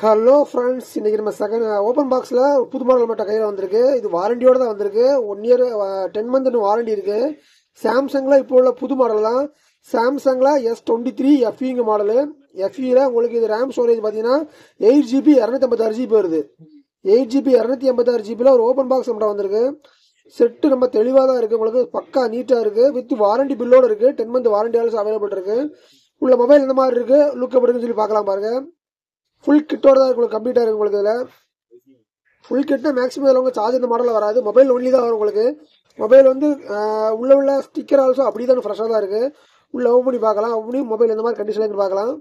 Hello friends, இன்னைக்கு நம்ம second open பாக்ஸில் புது மாடல் மட்டும் கையில் வந்திருக்கு. இது வாரண்டியோட தான் வந்திருக்கு. 1 இயர் 10 மந்த் வாரண்டி இருக்கு. சாம்சங்கில் இப்போ உள்ள புது மாடல் தான். சாம்சங்கில் S23 FEங்க மாடலு. FEல உங்களுக்கு இது ரேம் ஸ்டோரேஜ் பார்த்தீங்கன்னா 8GB 256GB வருது. 8GB 256GBல ஒரு ஓப்பன் பாக்ஸ் மட்டும் வந்திருக்கு. செட்டு நம்ம தெளிவாக தான் இருக்குது. உங்களுக்கு பக்கா நீட்டாக இருக்குது. வித் வாரண்டி பில்லோடு இருக்குது. 10 மந்த் வாரண்டி ஆல்சோ அவைலபிள் இருக்குது. உள்ள மொபைல் இந்த மாதிரி இருக்குது. லுக் எப்படி இருக்குன்னு சொல்லி பார்க்கலாம் பாருங்க. ஃபுல் கிட்டோட தான் உங்களுக்கு கம்ப்ளீட்டாக இருக்குது. உங்களுக்கு இதில் ஃபுல் கிட்னா மேக்ஸிமம் இதில் உங்கள் சார்ஜ் இந்த மாடலில் வராது. மொபைல் ஒன்லி தான் வரும் உங்களுக்கு. மொபைல் வந்து உள்ள ஸ்டிக்கர் ஆல்சோ அப்படி தான் ஃப்ரெஷ்ஷாக தான் இருக்குது. உள்ள ஓப்பன் பண்ணி பார்க்கலாம். ஓப்பன் பண்ணி மொபைல் எந்த மாதிரி கண்டிஷனில் பார்க்கலாம்.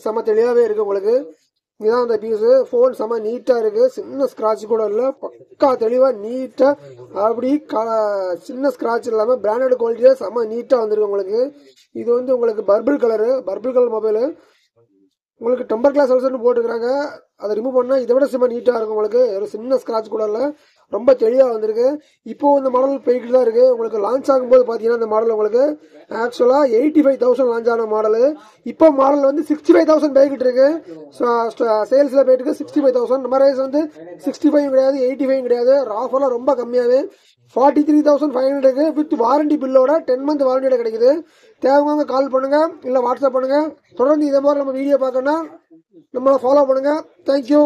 செம்ம தெளிவாகவே இருக்குது உங்களுக்கு. இதுதான் அந்த பீஸு. ஃபோன் செம்ம நீட்டாக இருக்குது. சின்ன ஸ்க்ராட்ச் கூட இல்லை. பக்கா தெளிவாக நீட்டாக அப்படி சின்ன ஸ்க்ராட்ச் இல்லாமல் பிராண்டட் குவாலிட்டியாக செம்ம நீட்டாக வந்துருக்கு உங்களுக்கு. இது வந்து உங்களுக்கு பர்பிள் கலர் மொபைலு. உங்களுக்கு டெம்பர் கிளாஸ் ஆல்சோன்னு போட்டுருக்காங்க. அதை ரிமூவ் பண்ணால் இதை விட செம்ம நீட்டாக இருக்கும். உங்களுக்கு ஒரு சின்ன ஸ்க்ராட்ச் கூட இல்லை. ரொம்ப தெளிவாக வந்திருக்கு. இப்போ இந்த மாடல் போய்கிட்டு தான் இருக்குது. உங்களுக்கு லான்ச் ஆகும்போது பார்த்தீங்கன்னா இந்த மாடல் உங்களுக்கு ஆக்சுவலாக 85,000 லான்ச் ஆன மாடலு. இப்போ மாடல் வந்து 65,000 போய்கிட்டு இருக்கு. சேல்ஸில் போயிட்டு இருக்கு 65,000. நம்ம ரைஸ் வந்து 65 கிடையாது, 85 கிடையாது. ஆஃபர்லாம் ரொம்ப கம்மியாகவே 43,500 வித் வாரண்டி பில்லோட 10 மந்த் வாரண்டியோட கிடைக்குது. தேவைங்க கால் பண்ணுங்க, இல்லை வாட்ஸ்அப் பண்ணுங்க. தொடர்ந்து இதே மாதிரி நம்ம வீடியோ பார்க்கணும்னா நம்மளை ஃபாலோ பண்ணுங்க. தேங்க்யூ.